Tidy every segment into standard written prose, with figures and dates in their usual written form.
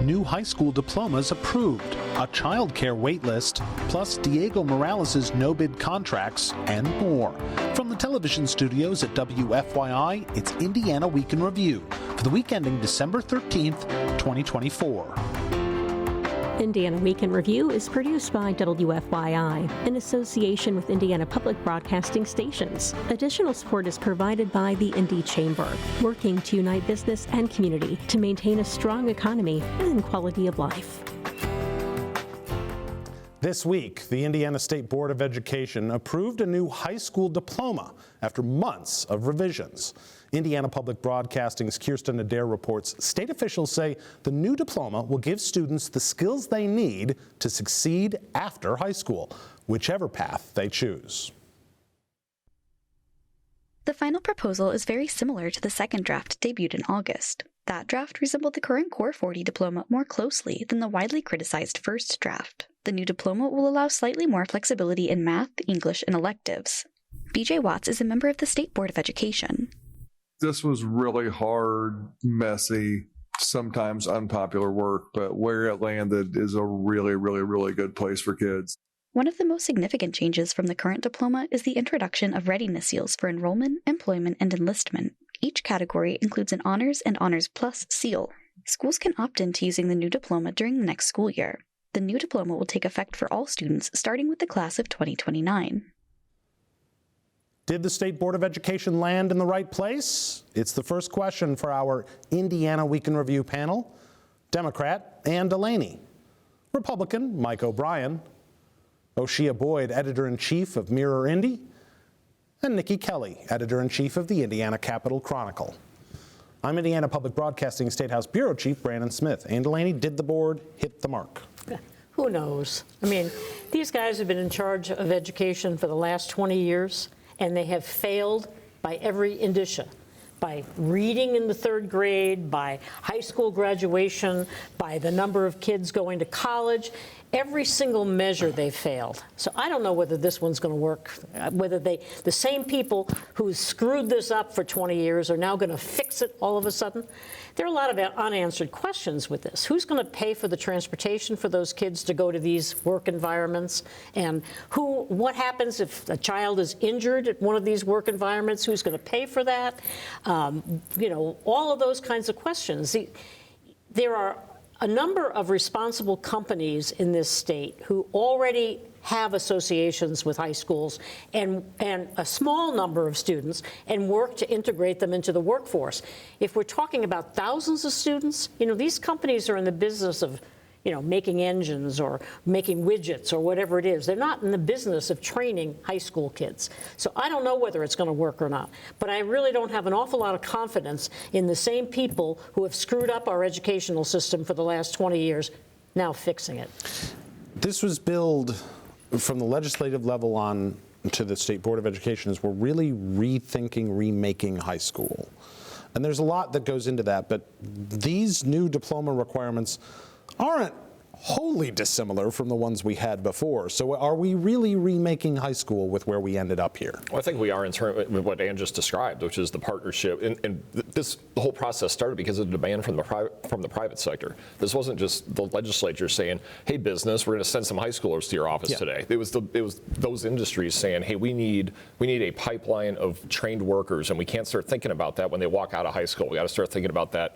New high school diplomas approved, a child care wait list, plus Diego Morales' no-bid contracts, and more. From the television studios at WFYI, it's Indiana Week in Review for the week ending December 13th, 2024. Indiana Week in Review is produced by WFYI in association with Indiana Public Broadcasting Stations. Additional support is provided by the Indy Chamber, working to unite business and community to maintain a strong economy and quality of life. This week, the Indiana State Board of Education approved a new high school diploma after months of revisions. Indiana Public Broadcasting's Kirsten Adair reports state officials say the new diploma will give students the skills they need to succeed after high school, whichever path they choose. The final proposal is very similar to the second draft debuted in August. That draft resembled the current Core 40 diploma more closely than the widely criticized first draft. The new diploma will allow slightly more flexibility in math, English, and electives. BJ Watts is a member of the State Board of Education. This was really hard, messy, sometimes unpopular work, but where it landed is a really, really, really good place for kids. One of the most significant changes from the current diploma is the introduction of readiness seals for enrollment, employment, and enlistment. Each category includes an Honors and Honors Plus seal. Schools can opt into using the new diploma during the next school year. The new diploma will take effect for all students, starting with the class of 2029. Did the State Board of Education land in the right place? It's the first question for our Indiana Week in Review panel. Democrat Ann DeLaney, Republican Mike O'Brien, Oseye Boyd, Editor-in-Chief of Mirror Indy, and Niki Kelly, Editor-in-Chief of the Indiana Capital Chronicle. I'm Indiana Public Broadcasting State House Bureau Chief Brandon Smith. Ann DeLaney, did the board hit the mark? Who knows? I mean, these guys have been in charge of education for the last 20 years, and they have failed by every indicia. By reading in the third grade, by high school graduation, by the number of kids going to college. Every single measure they've failed. So I don't know whether this one's going to work, whether the same people who screwed this up for 20 years are now going to fix it all of a sudden. There are a lot of unanswered questions with this. Who's going to pay for the transportation for those kids to go to these work environments? And what happens if a child is injured at one of these work environments? Who's going to pay for that? All of those kinds of questions. There are a number of responsible companies in this state who already have associations with high schools and a small number of students and work to integrate them into the workforce. If we're talking about thousands of students, these companies are in the business of making engines or making widgets or whatever it is. They're not in the business of training high school kids. So I don't know whether it's going to work or not. But I really don't have an awful lot of confidence in the same people who have screwed up our educational system for the last 20 years now fixing it. This was billed from the legislative level on to the State Board of Education as we're really rethinking, remaking high school. And there's a lot that goes into that, but these new diploma requirements aren't wholly dissimilar from the ones we had before. So are we really remaking high school with where we ended up here? Well, I think we are in terms of what Ann just described, which is the partnership. And the whole process started because of the demand from the private sector. This wasn't just the legislature saying, hey, business, we're going to send some high schoolers to your office today. It was those industries saying, hey, we need a pipeline of trained workers, and we can't start thinking about that when they walk out of high school. We got to start thinking about that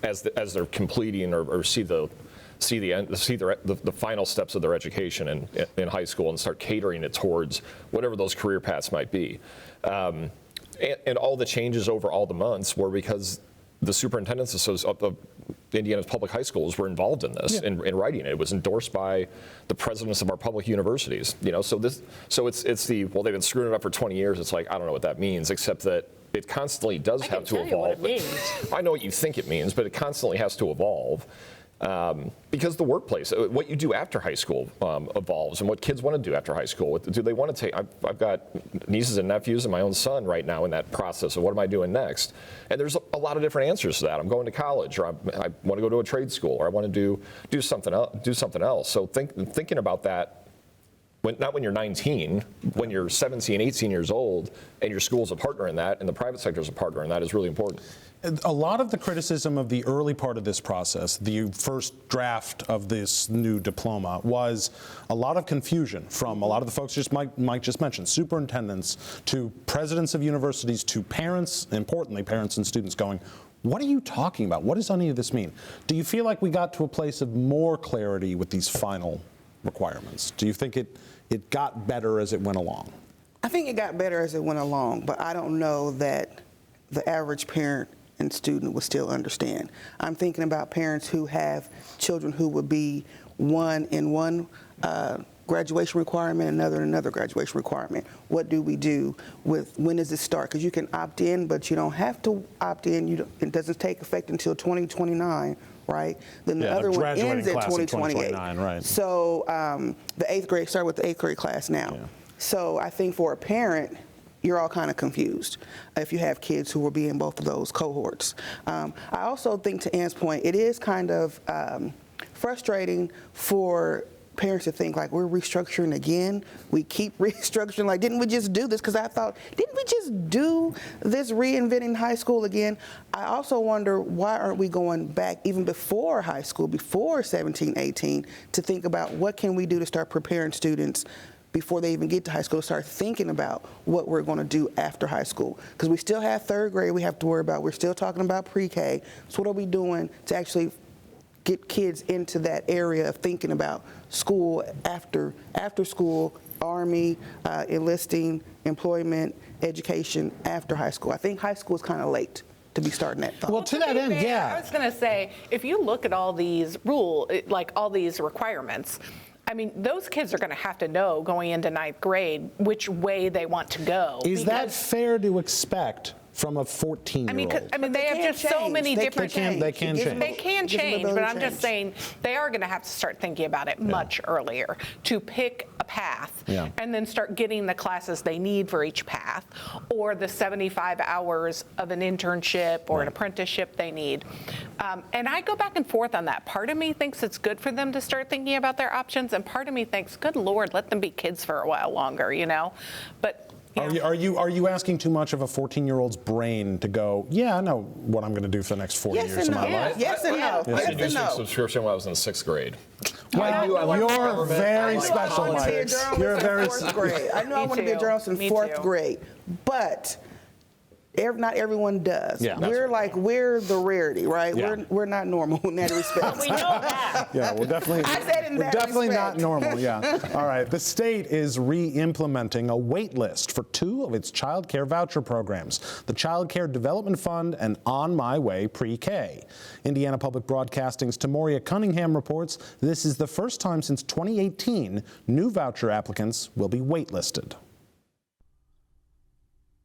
as they're completing or see the final steps of their education in high school and start catering it towards whatever those career paths might be. And all the changes over all the months were because the superintendents of Indiana's public high schools were involved in this, in writing it. It was endorsed by the presidents of our public universities. So it's they've been screwing it up for 20 years. It's like, I don't know what that means, except that it constantly does have to evolve. What it means. I know what you think it means, but it constantly has to evolve. Because the workplace, what you do after high school evolves, and what kids want to do after high school. Do they want to take? I've got nieces and nephews and my own son right now in that process of what am I doing next? And there's a lot of different answers to that. I'm going to college, or I want to go to a trade school, or I want to do something else. So thinking about that not when you're 19, when you're 17, 18 years old, and your school's a partner in that, and the private sector is a partner in that, is really important. A lot of the criticism of the early part of this process, the first draft of this new diploma, was a lot of confusion from a lot of the folks Mike just mentioned, superintendents to presidents of universities to parents, importantly parents and students going, what are you talking about? What does any of this mean? Do you feel like we got to a place of more clarity with these final requirements? Do you think it got better as it went along? I think it got better as it went along, but I don't know that the average parent and student would still understand. I'm thinking about parents who have children who would be one in one graduation requirement, another in another graduation requirement. What do we do with, when does it start? Because you can opt in, but you don't have to opt in. It doesn't take effect until 2029. Right? Then the other one ends at 2028. Right. So the 8th grade, start with the 8th grade class now. Yeah. So I think for a parent, you're all kind of confused if you have kids who will be in both of those cohorts. I also think, to Ann's point, it is kind of frustrating for parents to think like we're restructuring again. We keep restructuring, like, didn't we just do this? Because I thought, didn't we just do this reinventing high school again? I also wonder, why aren't we going back even before high school, before 17, 18, to think about what can we do to start preparing students before they even get to high school, start thinking about what we're going to do after high school. Because we still have 3rd grade we have to worry about. We're still talking about pre-K. So what are we doing to actually get kids into that area of thinking about school, after school, Army, enlisting, employment, education after high school? I think high school is kind of late to be starting that thought. Well, to that end, yeah. I was going to say, if you look at all these all these requirements, I mean, those kids are going to have to know going into 9th grade which way they want to go. Is that fair to expect from a 14-year-old? I mean, they have just so many different things. They can change. They can change, but I'm just saying they are going to have to start thinking about it much earlier to pick a path and then start getting the classes they need for each path, or the 75 hours of an internship or an apprenticeship they need. And I go back and forth on that. Part of me thinks it's good for them to start thinking about their options, and part of me thinks, good Lord, let them be kids for a while longer, you know? But yeah. Are you asking too much of a 14-year-old's brain to go, yeah, I know what I'm going to do for the next 40 years of my life? Yes and no. I did use subscription when I was in 6th grade. Well, you're very special, Mike. You're very 4th grade. I knew I wanted to be a journalist in 4th grade, but not everyone does. Yeah, we're the rarity, right? Yeah. We're not normal in that respect. We know that. Yeah, we're definitely. I said in we're that definitely respect. not normal. Yeah. All right. The state is re-implementing a wait list for 2 of its child care voucher programs: the Child Care Development Fund and On My Way Pre-K. Indiana Public Broadcasting's Tamoria Cunningham reports this is the first time since 2018 new voucher applicants will be waitlisted.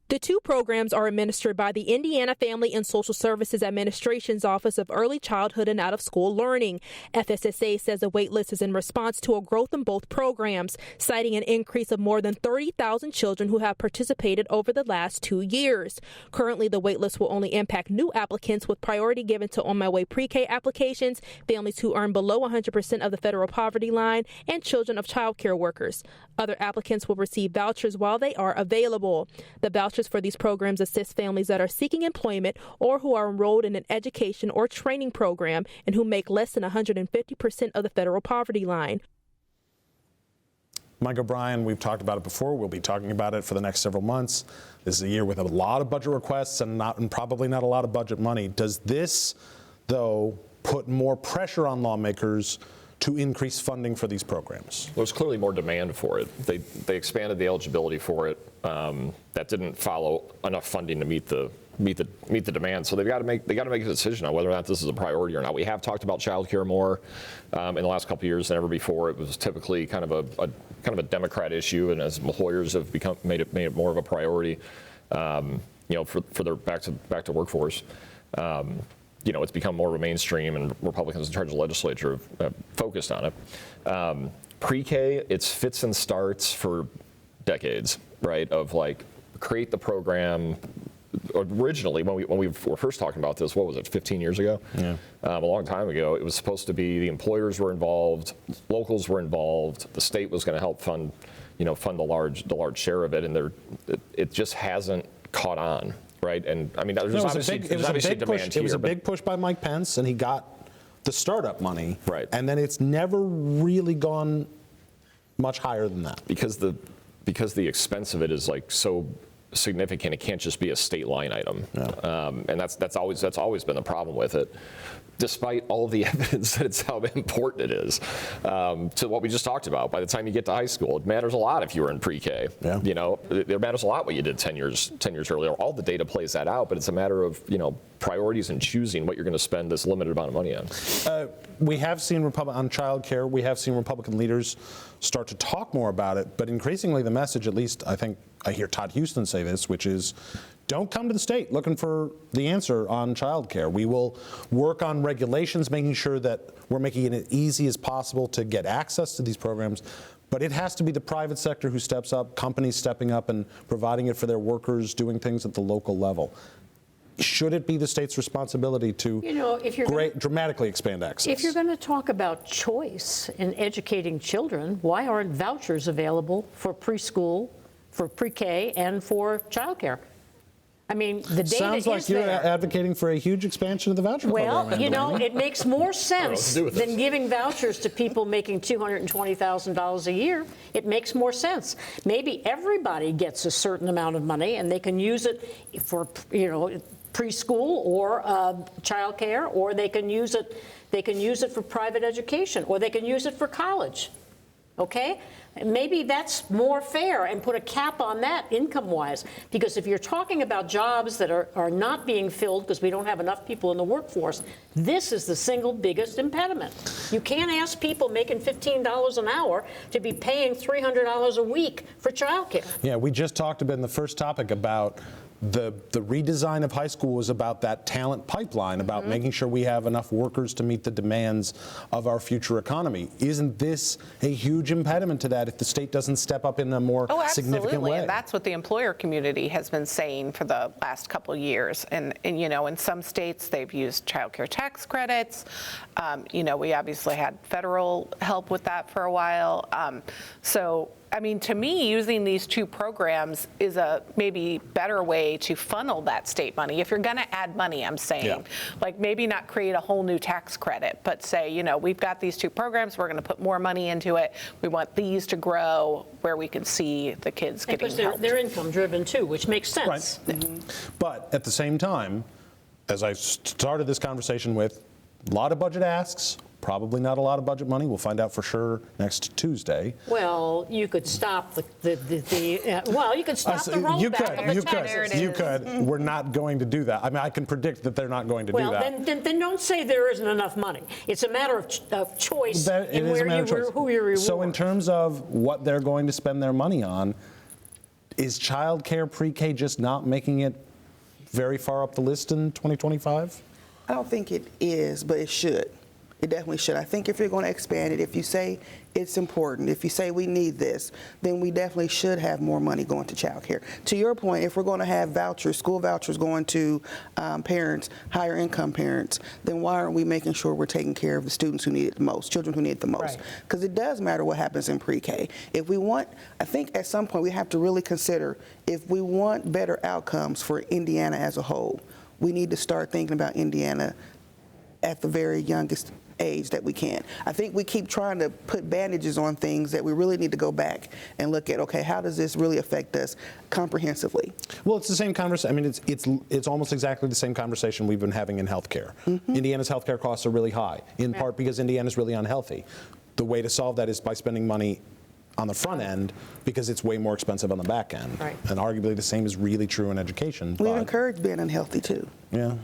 The 2 programs are administered by the Indiana Family and Social Services Administration's Office of Early Childhood and Out-of-School Learning. FSSA says the wait list is in response to a growth in both programs, citing an increase of more than 30,000 children who have participated over the last 2 years. Currently, the wait list will only impact new applicants, with priority given to On My Way Pre-K applications, families who earn below 100% of the federal poverty line, and children of child care workers. Other applicants will receive vouchers while they are available. The vouchers for these programs assist families that are seeking employment or who are enrolled in an education or training program and who make less than 150% of the federal poverty line. Mike O'Brien, we've talked about it before. We'll be talking about it for the next several months. This is a year with a lot of budget requests and probably not a lot of budget money. Does this, though, put more pressure on lawmakers to increase funding for these programs? There's clearly more demand for it. They expanded the eligibility for it. That didn't follow enough funding to meet the demand. So they got to make a decision on whether or not this is a priority or not. We have talked about childcare more in the last couple of years than ever before. It was typically kind of a Democrat issue, and as employers have made it more of a priority, for their back to workforce. It's become more of a mainstream, and Republicans in charge of the legislature have focused on it. Pre-K, it's fits and starts for decades, right? Of like, create the program, originally, when we were first talking about this, what was it, 15 years ago? Yeah. A long time ago, it was supposed to be the employers were involved, locals were involved, the state was going to help fund the large share of it, and it just hasn't caught on, right? And I mean, there's obviously demand here. It was a big push by Mike Pence, and he got the startup money, right? And then it's never really gone much higher than that because the expense of it is like so significant. It can't just be a state line item, and that's always been the problem with it. Despite all the evidence that it's how important it is to what we just talked about. By the time you get to high school, it matters a lot if you were in pre-K. Yeah. It matters a lot what you did 10 years earlier. All the data plays that out, but it's a matter of priorities and choosing what you're going to spend this limited amount of money on. We have seen on child care, we have seen Republican leaders start to talk more about it, but increasingly the message, at least I think I hear Todd Houston say this, which is, don't come to the state looking for the answer on child care. We will work on regulations, making sure that we're making it as easy as possible to get access to these programs, but it has to be the private sector who steps up, companies stepping up and providing it for their workers, doing things at the local level. Should it be the state's responsibility to dramatically expand access? If you're going to talk about choice in educating children, why aren't vouchers available for preschool, for pre-K, and for childcare? I mean, the data sounds like is you're there. advocating for a huge expansion of the voucher program. Well, it makes more sense than giving vouchers to people making $220,000 a year. It makes more sense. Maybe everybody gets a certain amount of money, and they can use it for preschool or childcare, or they can use it for private education, or they can use it for college. Okay? Maybe that's more fair, and put a cap on that income-wise. Because if you're talking about jobs that are not being filled because we don't have enough people in the workforce, this is the single biggest impediment. You can't ask people making $15 an hour to be paying $300 a week for childcare. Yeah, we just talked about in the first topic about the redesign of high school was about that talent pipeline, about making sure we have enough workers to meet the demands of our future economy. Isn't this a huge impediment to that if the state doesn't step up in a more significant way? And that's what the employer community has been saying for the last couple of years. And in some states they've used child care tax credits. We obviously had federal help with that for a while. I mean, to me, using these two programs is a maybe better way to funnel that state money. If you're going to add money, I'm saying, like maybe not create a whole new tax credit, but say, we've got these two programs, we're going to put more money into it. We want these to grow where we can see the kids getting helped. They're income driven too, which makes sense. Right. But at the same time, as I started this conversation with, a lot of budget asks, probably not a lot of budget money. We'll find out for sure next Tuesday. Well, you could stop the rollback of the tax. You could. We're not going to do that. I mean, I can predict that they're not going to do that. Well, then don't say there isn't enough money. It's a matter of choice in who you reward. So in terms of what they're going to spend their money on, is child care pre-K just not making it very far up the list in 2025? I don't think it is, but it should. It definitely should. I think if you're going to expand it, if you say it's important, if you say we need this, then we definitely should have more money going to child care. To your point, if we're going to have vouchers, school vouchers going to parents, higher income parents, then why aren't we making sure we're taking care of the students who need it the most, children who need it the most? Because it does matter what happens in pre-K. I think at some point we have to really consider if we want better outcomes for Indiana as a whole, we need to start thinking about Indiana at the very youngest age that we can. I think we keep trying to put bandages on things that we really need to go back and look at, okay, how does this really affect us comprehensively? Well, it's the same conversation. I mean, it's almost exactly the same conversation we've been having in healthcare. Indiana's healthcare costs are really high, in part because Indiana's really unhealthy. The way to solve that is by spending money on the front end because it's way more expensive on the back end. And arguably the same is really true in education. We've encouraged being unhealthy too. Yeah.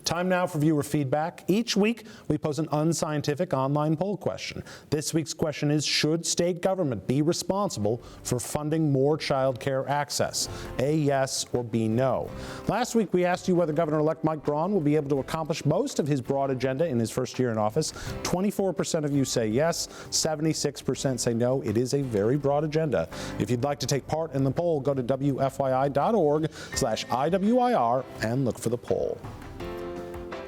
Time now for viewer feedback. Each week, we pose an unscientific online poll question. This week's question is, should state government be responsible for funding more child care access? A, yes, or B, no. Last week, we asked you whether Governor-elect Mike Braun will be able to accomplish most of his broad agenda in his first year in office. 24% of you say yes, 76% say no. It is a very broad agenda. If you'd like to take part in the poll, go to WFYI.org/IWIR and look for the poll.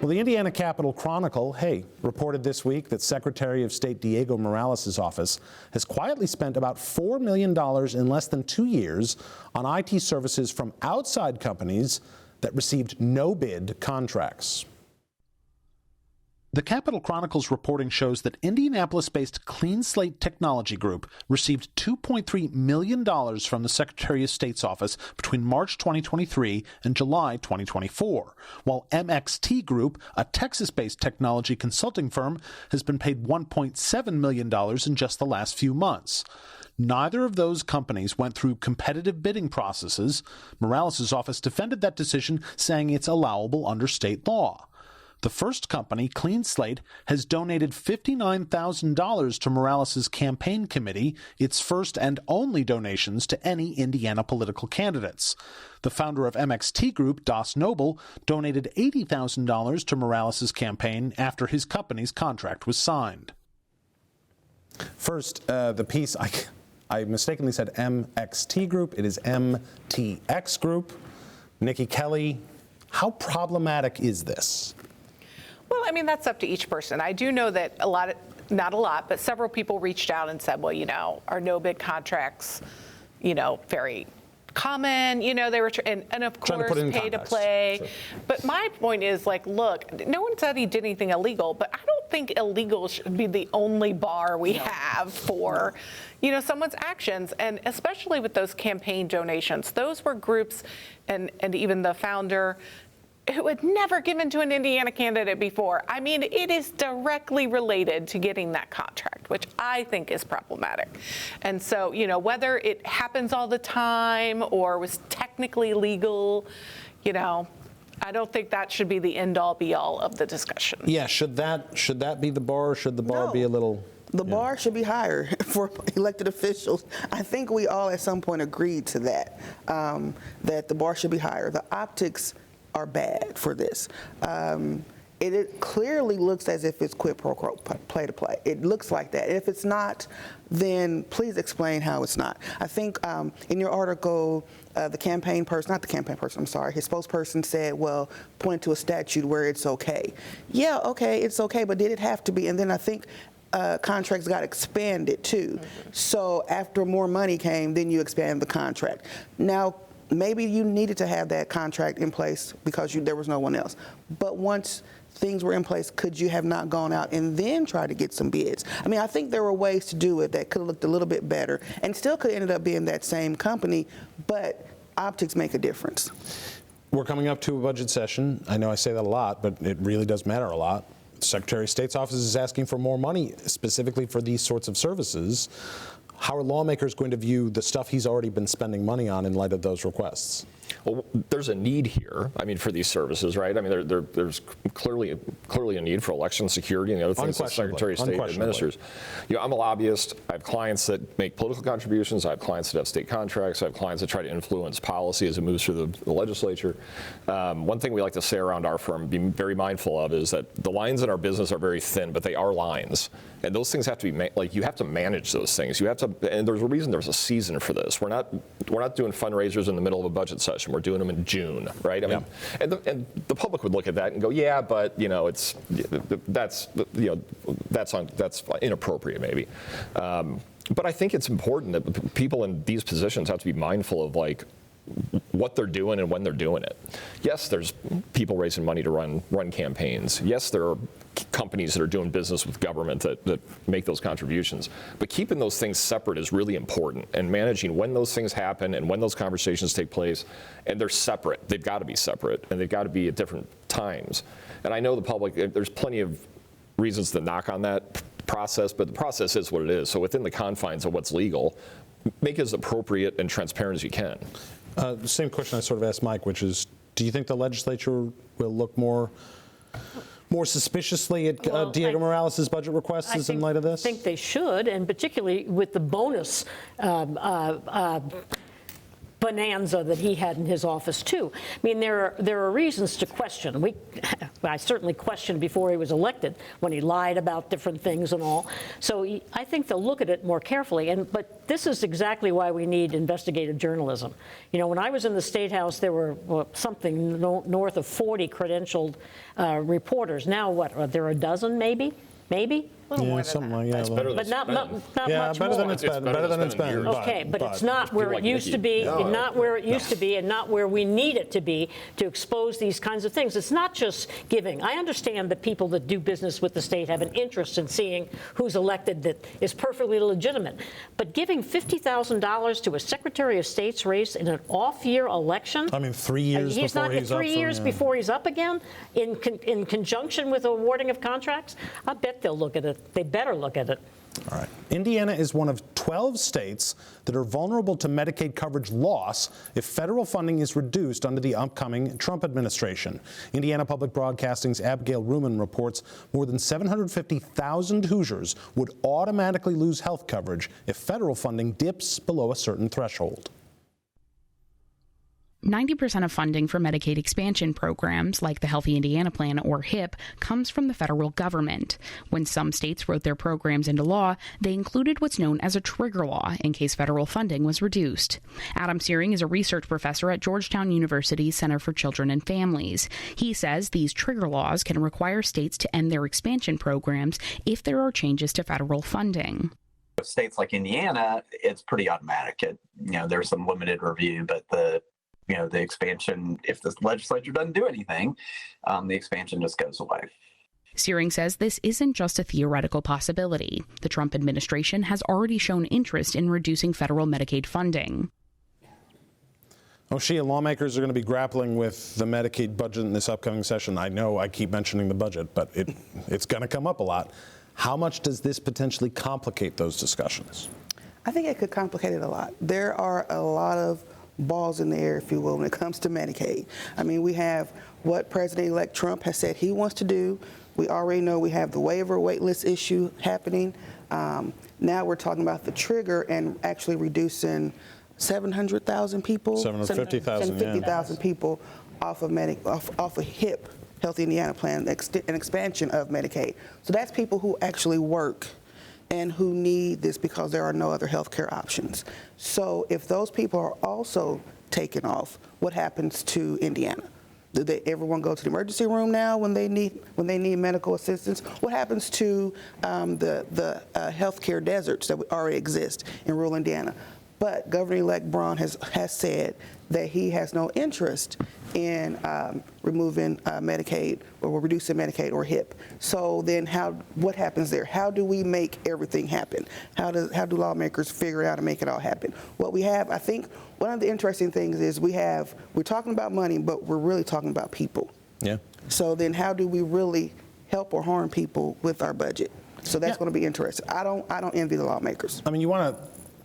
Well, the Indiana Capital Chronicle, reported this week that Secretary of State Diego Morales' office has quietly spent about $4 million in less than 2 years on IT services from outside companies that received no-bid contracts. The Capital Chronicle's reporting shows that Indianapolis-based Clean Slate Technology Group received $2.3 million from the Secretary of State's office between March 2023 and July 2024, while MXT Group, a Texas-based technology consulting firm, has been paid $1.7 million in just the last few months. Neither of those companies went through competitive bidding processes. Morales' office defended that decision, saying it's allowable under state law. The first company, Clean Slate, has donated $59,000 to Morales' campaign committee, its first and only donations to any Indiana political candidates. The founder of MXT Group, Das Noble, donated $80,000 to Morales' campaign after his company's contract was signed. First, the piece, I mistakenly said MXT Group. It is MTX Group. Niki Kelly, how problematic is this? Well, I mean, that's up to each person. I do know that not a lot, but several people reached out and said, well, are no-bid contracts, very common, they were, and of course, pay to play. Sure. But my point is, look, no one said he did anything illegal, but I don't think illegal should be the only bar we have for, someone's actions, and especially with those campaign donations. Those were groups, and even the founder, who had never given to an Indiana candidate before. I mean, it is directly related to getting that contract, which I think is problematic. And so, whether it happens all the time or was technically legal, I don't think that should be the end-all, be-all of the discussion. Yeah, should that be the bar, or should the bar be a little... The bar should be higher for elected officials. I think we all at some point agreed to that, that the bar should be higher. The optics are bad for this. It clearly looks as if it's quid pro quo, play to play. It looks like that. If it's not, then please explain how it's not. I think in your article, his spokesperson said, point to a statute where it's okay. Yeah, okay, it's okay, but did it have to be? And then I think contracts got expanded too. Mm-hmm. So after more money came, then you expand the contract. Now, maybe you needed to have that contract in place because there was no one else. But once things were in place, could you have not gone out and then tried to get some bids? I mean, I think there were ways to do it that could have looked a little bit better and still could have ended up being that same company, but optics make a difference. We're coming up to a budget session. I know I say that a lot, but it really does matter a lot. The Secretary of State's office is asking for more money specifically for these sorts of services. How are lawmakers going to view the stuff he's already been spending money on in light of those requests? Well, there's a need here, for these services, right? I mean, there's clearly a need for election security and the other things that the Secretary of State administers. I'm a lobbyist. I have clients that make political contributions. I have clients that have state contracts. I have clients that try to influence policy as it moves through the legislature. One thing we like to say around our firm, be very mindful of, is that the lines in our business are very thin, but they are lines. And those things have to be, you have to manage those things. You have to, and there's a reason there's a season for this. We're not doing fundraisers in the middle of a budget session. We're doing them in June, right? I mean, and the public would look at that and go, yeah, but that's inappropriate maybe. But I think it's important that people in these positions have to be mindful of what they're doing and when they're doing it. Yes, there's people raising money to run campaigns. Yes, there are companies that are doing business with government that make those contributions. But keeping those things separate is really important, and managing when those things happen and when those conversations take place. And they're separate. They've got to be separate, and they've got to be at different times. And I know the public, there's plenty of reasons to knock on that process, but the process is what it is. So within the confines of what's legal, make it as appropriate and transparent as you can. The same question I sort of asked Mike, which is, Do you think the legislature will look more suspiciously at Diego Morales' budget requests in light of this? I think they should, and particularly with the bonus bonanza that he had in his office too. I mean, there are reasons to question. I certainly questioned before he was elected when he lied about different things and all. So I think they'll look at it more carefully. But this is exactly why we need investigative journalism. You know, when I was in the State House, there were something north of 40 credentialed reporters. Now what? Are there a dozen, maybe? Maybe? A little more than something like that. But not much better more. than it's been. Better than it's been. Okay, but it's not where it used to be, and not where it used to be, and not where we need it to be to expose these kinds of things. It's not just giving. I understand that people that do business with the state have an interest in seeing who's elected that is perfectly legitimate. But giving $50,000 to a Secretary of State's race in an off-year election? I mean, 3 years before he's up. 3 years before he's up again, in conjunction with awarding of contracts? I bet they'll look at it. They better look at it. All right. Indiana is one of 12 states that are vulnerable to Medicaid coverage loss if federal funding is reduced under the upcoming Trump administration. Indiana Public Broadcasting's Abigail Ruman reports more than 750,000 Hoosiers would automatically lose health coverage if federal funding dips below a certain threshold. 90% of funding for Medicaid expansion programs, like the Healthy Indiana Plan or HIP, comes from the federal government. When some states wrote their programs into law, they included what's known as a trigger law in case federal funding was reduced. Adam Searing is a research professor at Georgetown University's Center for Children and Families. He says these trigger laws can require states to end their expansion programs if there are changes to federal funding. States like Indiana, it's pretty automatic. There's some limited review, but the expansion, if the legislature doesn't do anything, the expansion just goes away. Searing says this isn't just a theoretical possibility. The Trump administration has already shown interest in reducing federal Medicaid funding. Oseye, lawmakers are going to be grappling with the Medicaid budget in this upcoming session. I know I keep mentioning the budget, but it's going to come up a lot. How much does this potentially complicate those discussions? I think it could complicate it a lot. There are a lot of balls in the air, if you will, when it comes to Medicaid. I mean, we have what President-elect Trump has said he wants to do. We already know we have the waiver waitlist issue happening. Now we're talking about the trigger and actually reducing 700,000 people, 750,000 people off of HIP, Healthy Indiana Plan, an expansion of Medicaid. So that's people who actually work and who need this because there are no other health care options. So if those people are also taken off, what happens to Indiana? Do everyone go to the emergency room now when they need medical assistance? What happens to the health care deserts that already exist in rural Indiana? But Governor-elect Braun has said that he has no interest in removing Medicaid or reducing Medicaid or HIP. So then what happens there? How do we make everything happen? How do lawmakers figure out how to make it all happen? What we have, I think, one of the interesting things is we're talking about money, but we're really talking about people. Yeah. So then how do we really help or harm people with our budget? So that's going to be interesting. I don't envy the lawmakers. I mean, you want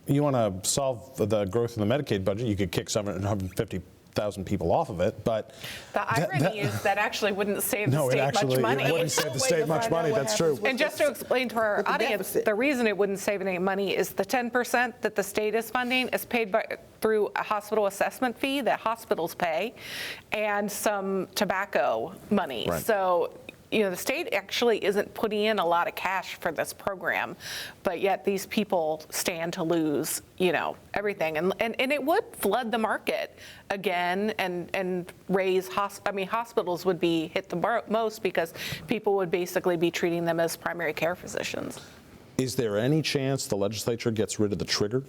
to solve the growth in the Medicaid budget, you could kick 750,000 people off of it, but the irony is that actually wouldn't save the state much money. It wouldn't save the state much money, that's true. And just to explain to our audience, the reason it wouldn't save any money is the 10% that the state is funding is paid through a hospital assessment fee that hospitals pay and some tobacco money. Right. So the state actually isn't putting in a lot of cash for this program, but yet these people stand to lose, everything. And it would flood the market again and raise, hospitals would be hit the most because people would basically be treating them as primary care physicians. Is there any chance the legislature gets rid of the trigger?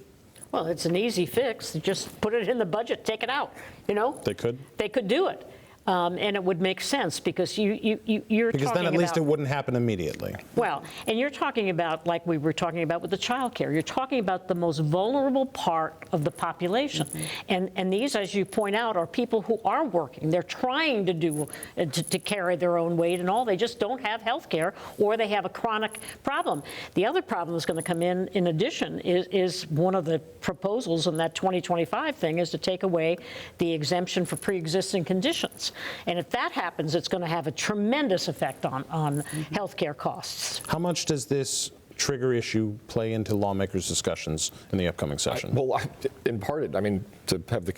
Well, it's an easy fix. Just put it in the budget, take it out, They could? They could do it. And it would make sense because you're because talking then at least about, it wouldn't happen immediately. Well, and you're talking about, like we were talking about with the child care, you're talking about the most vulnerable part of the population. And these, as you point out, are people who are working. They're trying to do to carry their own weight and all. They just don't have health care, or they have a chronic problem. The other problem that's going to come in addition, is one of the proposals in that 2025 thing is to take away the exemption for pre-existing conditions. And if that happens, it's going to have a tremendous effect on health care costs. How much does this trigger issue play into lawmakers' discussions in the upcoming session? In part, I mean, to have the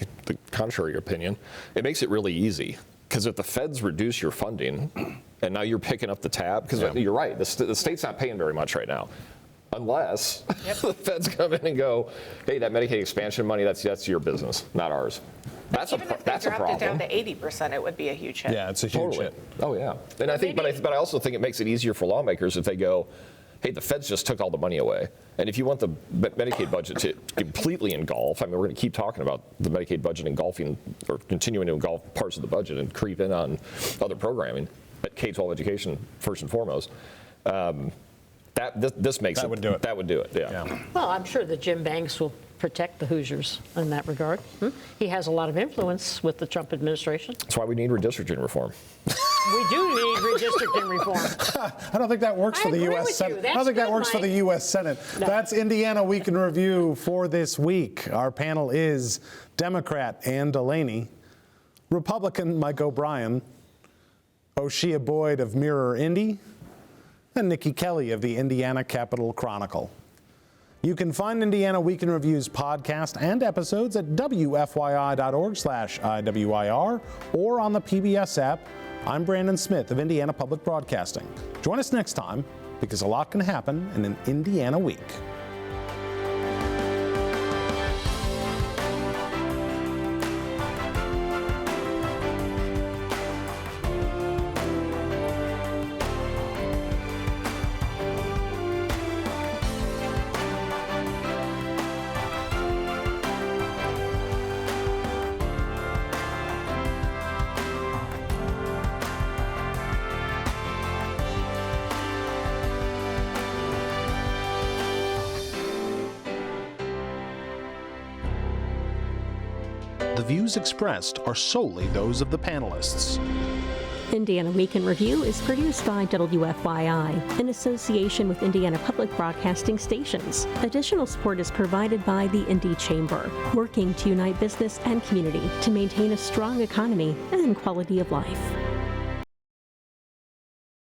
contrary opinion, it makes it really easy. Because if the feds reduce your funding, and now you're picking up the tab, because you're right, the state's not paying very much right now. Unless the feds come in and go, hey, that Medicaid expansion money, that's your business, not ours. That's a problem. If they dropped it down to 80%, it would be a huge hit. Yeah, it's a huge hit. Oh yeah, and I think, but I also think it makes it easier for lawmakers if they go, hey, the feds just took all the money away, and if you want the Medicaid budget to completely engulf, I mean, we're going to keep talking about the Medicaid budget engulfing or continuing to engulf parts of the budget and creep in on other programming, but K-12 education first and foremost. This makes that would do it. That would do it. Yeah. Well, I'm sure that Jim Banks will protect the Hoosiers in that regard. He has a lot of influence with the Trump administration. That's why we need redistricting reform. We do need redistricting reform. I don't think that works for the U.S. Senate. I don't think that works for the U.S. Senate. No. That's Indiana Week in Review for this week. Our panel is Democrat Ann DeLaney, Republican Mike O'Brien, Oseye Boyd of Mirror Indy, and Niki Kelly of the Indiana Capital Chronicle. You can find Indiana Week in Review's podcast and episodes at wfyi.org/IWIR or on the PBS app. I'm Brandon Smith of Indiana Public Broadcasting. Join us next time because a lot can happen in an Indiana week. The views expressed are solely those of the panelists. Indiana Week in Review is produced by WFYI in association with Indiana Public Broadcasting Stations. Additional support is provided by the Indy Chamber, working to unite business and community to maintain a strong economy and quality of life.